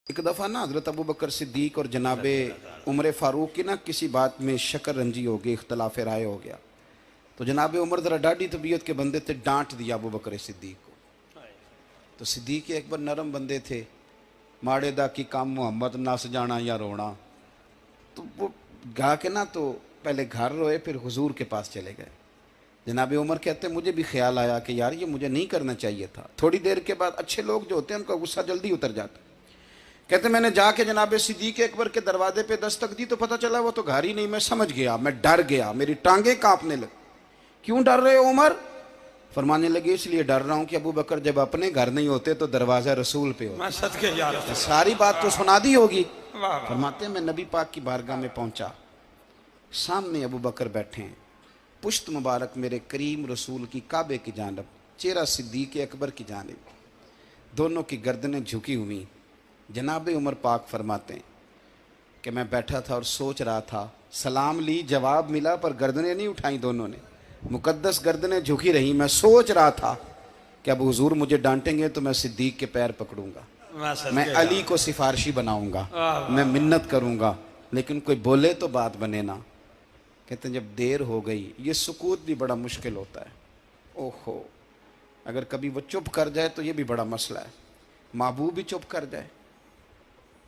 एक दफ़ा ना हज़रत अबू बकर सिद्दीक और जनाबे उमर फ़ारूक की ना किसी बात में शक्कर रंजी हो गई, इख्तलाफ राय हो गया। तो जनाबे उमर ज़रा डाढ़ी तबीयत के बंदे थे, डांट दिया अबू बकर सिद्दीक को। तो सिद्दीक अकबर नरम बंदे थे, माड़े दा की काम मोहम्मद नस जाना या रोना। तो वो गा के ना तो पहले घर रोए, फिर हुजूर के पास चले गए। जनाबे उमर कहते मुझे भी ख्याल आया कि यार ये मुझे नहीं करना चाहिए था। थोड़ी देर के बाद अच्छे लोग जो होते हैं उनका गुस्सा जल्दी उतर जाता है। कहते मैंने जाके जनाबे सिद्दीक अकबर के दरवाजे पे दस्तक दी तो पता चला वो तो घर ही नहीं। मैं समझ गया, मैं डर गया, मेरी टांगे कांपने लगी। क्यों डर रहे हो उमर? फरमाने लगे इसलिए डर रहा हूं कि अबू बकर जब अपने घर नहीं होते तो दरवाजा रसूल पे होता। मैं सदके जा रहा हूं। सारी बात तो सुना दी होगी। वाह वाह। फरमाते मैं नबी पाक की बारगाह में पहुंचा, सामने अबू बकर बैठे हैं, पुश्त मुबारक मेरे करीम रसूल की काबे की जानब, चेहरा सिद्दीक अकबर की जानब, दोनों की गर्दनें झुकी हुई। जनाब उमर पाक फरमाते हैं कि मैं बैठा था और सोच रहा था, सलाम ली, जवाब मिला, पर गर्दनें नहीं उठाई दोनों ने, मुकद्दस गर्दनें झुकी रहीं। मैं सोच रहा था कि अब हुजूर मुझे डांटेंगे तो मैं सिद्दीक के पैर पकड़ूंगा, मैं अली को सिफारशी बनाऊंगा, मैं मिन्नत करूंगा, लेकिन कोई बोले तो बात बने ना। कहते हैं जब देर हो गई, ये सुकूत भी बड़ा मुश्किल होता है। ओहो, अगर कभी वो चुप कर जाए तो ये भी बड़ा मसला है, महबूब भी चुप कर जाए।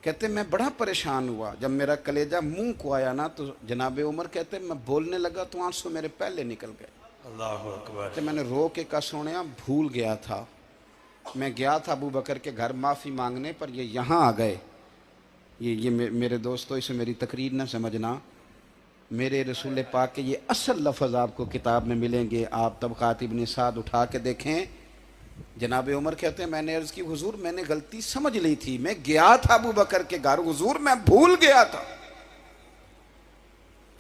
कहते मैं बड़ा परेशान हुआ, जब मेरा कलेजा मुंह को आया ना तो जनाबे उमर कहते मैं बोलने लगा तो आंसू मेरे पहले निकल गए। अल्लाह अकबर। तो मैंने रो के कहा सोनिया भूल गया था, मैं गया था अबू बकर के घर माफ़ी मांगने, पर ये यहाँ आ गए। ये मेरे दोस्तों इसे मेरी तकरीर ना समझना, मेरे रसूल पाक के ये असल लफ्ज़ आपको किताब में मिलेंगे। आप तबक़ात इब्न साद उठा के देखें। जनाब उमर कहते हैं मैंने अर्ज़ की हुजूर मैंने गलती समझ ली थी, मैं गया था अबू बकर के घर, हुजूर मैं भूल गया था।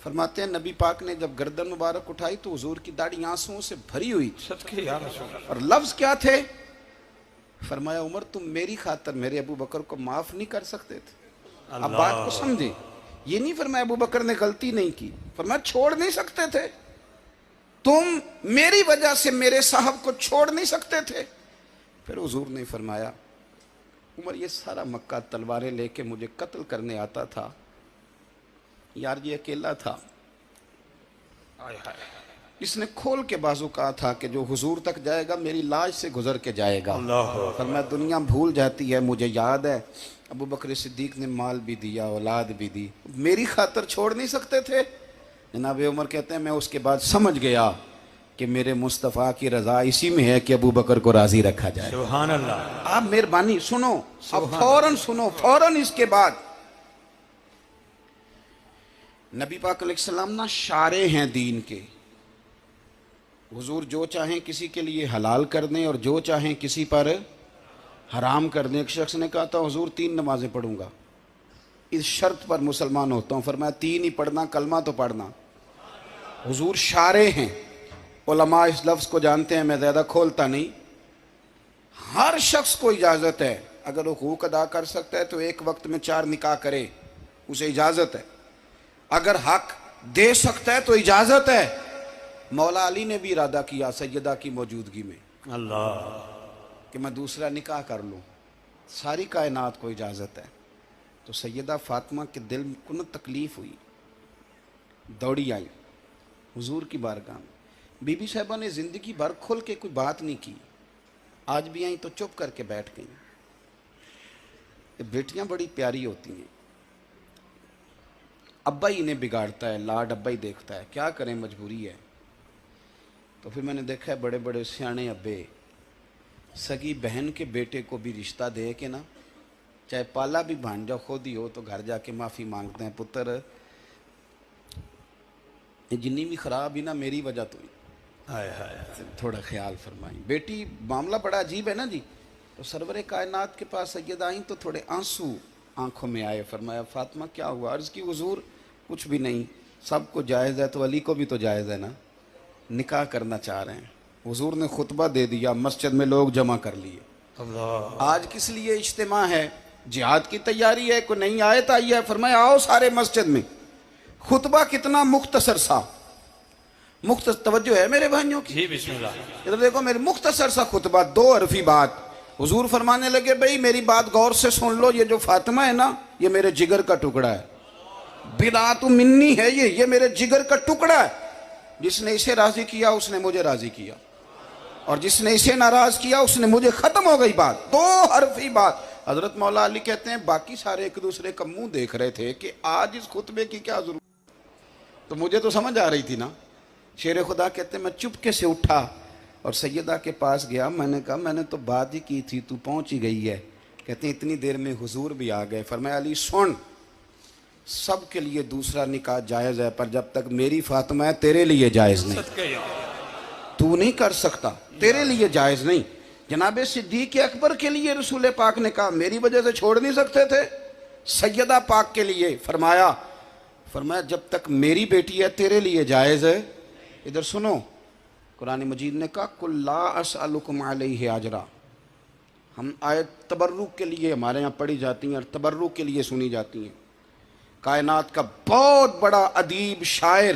फरमाते हैं नबी पाक ने जब गर्दन मुबारक उठाई तो हुजूर की दाढ़ी आंसुओं से भरी हुई थी। सदके या रसूल। और लफ्ज़ क्या थे? फरमाया उमर तुम मेरी खातर मेरे अबू बकर को माफ़ नहीं कर सकते थे? अब बात को समझे, ये नहीं फरमाया अबू बकर ने गलती नहीं की, फरमाया छोड़ नहीं सकते थे, तुम मेरी वजह से मेरे साहब को छोड़ नहीं सकते थे। फिर हुजूर ने फरमाया उमर ये सारा मक्का तलवारें लेके मुझे कत्ल करने आता था, यार ये अकेला था, इसने खोल के बाजू कहा था कि जो हुजूर तक जाएगा मेरी लाश से गुजर के जाएगा। फरमाया दुनिया भूल जाती है, मुझे याद है अबू बकर सिद्दीक ने माल भी दिया, औलाद भी दी, मेरी खातर छोड़ नहीं सकते थे। जनाब उमर कहते हैं मैं उसके बाद समझ गया कि मेरे मुस्तफ़ा की रज़ा इसी में है कि अबू बकर को राज़ी रखा जाए। सुभान अल्लाह। आप मेहरबानी सुनो, अब फौरन सुनो, फौरन इसके बाद नबी पाक अलैहिस्सलाम ना शारे हैं दीन के। हुजूर जो चाहें किसी के लिए हलाल कर दें और जो चाहें किसी पर हराम कर दें। एक शख्स ने कहा था हुजूर 3 नमाजें पढ़ूंगा, इस शर्त पर मुसलमान होता हूँ। फरमाया 3 ही पढ़ना, कलमा तो पढ़ना। हुजूर शारे हैं, उलमा इस लफ्ज़ को जानते हैं, मैं ज़्यादा खोलता नहीं। हर शख्स को इजाज़त है, अगर वो हुकूक अदा कर सकता है तो एक वक्त में 4 निकाह करे, उसे इजाज़त है। अगर हक दे सकता है तो इजाज़त है। मौला अली ने भी इरादा किया सैयदा की मौजूदगी में अल्लाह कि मैं दूसरा निकाह कर लूँ, सारी कायनात को इजाज़त है। तो सैयदा फातिमा के दिल को न तकलीफ़ हुई, दौड़ी आई हुजूर की बारगाह में। बीबी साहिबा ने ज़िंदगी भर खुल के कोई बात नहीं की, आज भी आई तो चुप करके बैठ गई। बेटियां बड़ी प्यारी होती हैं, अब्बा ही इन्हें बिगाड़ता है, लाड अब्बा ही देखता है, क्या करें मजबूरी है। तो फिर मैंने देखा है बड़े बड़े सियाने अब्बे सगी बहन के बेटे को भी रिश्ता दे के ना, चाहे पाला भी भांजा खुद ही हो, तो घर जाके माफ़ी मांगते हैं, पुत्र ये जिन्नी भी ख़राब ही ना मेरी वजह तो ही, थोड़ा ख्याल फरमाई। बेटी मामला बड़ा अजीब है ना जी। तो सरवरे कायनात के पास सैयद आई तो थोड़े आंसू आंखों में आए। फरमाया फातिमा क्या हुआ? अर्ज़ की हुजूर कुछ भी नहीं, सबको जायज़ है तो अली को भी तो जायज़ है ना, निकाह करना चाह रहे हैं। हुजूर ने खुतबा दे दिया, मस्जिद में लोग जमा कर लिए। आज किस लिए इज्तिमा है? जिहाद की तैयारी है, कोई नई आयत आई है, फरमाया आओ सारे मस्जिद में। खुतबा कितना मुख्तसर सा, तवज्जो है मेरे भाइयों की? जी बिस्मिल्लाह। इधर देखो मेरे, मुख्तसर सा खुतबा, 2 हरफी बात, حضور فرمانے لگے بھئی میری بات غور سے سن لو، یہ جو فاطمہ ہے نا یہ میرے جگر کا ٹکڑا ہے، بضعۃ منی ہے، یہ میرے جگر کا ٹکڑا ہے، جس نے اسے راضی کیا اس نے مجھے راضی کیا، اور جس نے اسے ناراض کیا اس نے مجھے، ختم ہو گئی بات، دو حرفی بات۔ حضرت مولا علی کہتے ہیں باقی سارے ایک دوسرے کا منہ دیکھ رہے تھے کہ آج اس خطبے کی کیا ضرورت، تو مجھے تو سمجھ آ رہی تھی نا۔ شیر خدا کہتے ہیں میں چپکے سے اٹھا اور سیدہ کے پاس گیا، میں نے کہا میں نے تو بات ہی کی تھی، تو پہنچ ہی گئی ہے۔ کہتے ہیں اتنی دیر میں حضور بھی آ گئے، فرمایا علی سن، سب کے لیے دوسرا نکاح جائز ہے، پر جب تک میری فاطمہ ہے تیرے لیے جائز نہیں، صدقے یا تو نہیں کر سکتا، تیرے لیے جائز نہیں۔ جناب صدیق اکبر کے لیے رسول پاک نے کہا میری وجہ سے چھوڑ نہیں سکتے تھے، سیدہ پاک کے لیے فرمایا جب تک میری بیٹی ہے تیرے لیے جائز ہے۔ ادھر سنو، قرآن مجید نے کہا قل لا اسألکم علیہ اجرا، ہم آیت تبرک کے لیے ہمارے یہاں پڑھی جاتی ہیں اور تبرک کے لیے سنی جاتی ہیں۔ کائنات کا بہت بڑا ادیب شاعر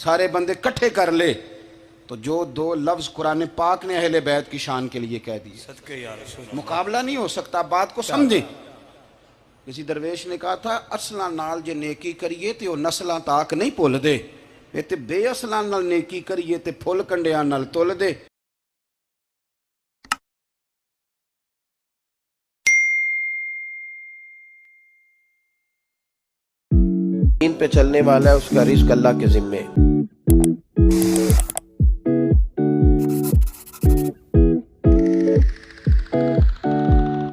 سارے بندے کٹھے کر لے تو جو دو لفظ قرآن پاک نے اہل بیت کی شان کے لیے کہہ دیے، صدقے یا رسول مقابلہ نہیں ہو سکتا، بات کو سمجھیں۔ کسی درویش نے کہا تھا اصلاں نال جے نیکی کریے تے وہ نسلاں تاک نہیں بھول دے، تے بے اصلاں نال نیکی کریے تے پھل کنڈیاں نال تول دے۔ دین پہ چلنے والا ہے اس کا رزق اللہ کے ذمے ہے۔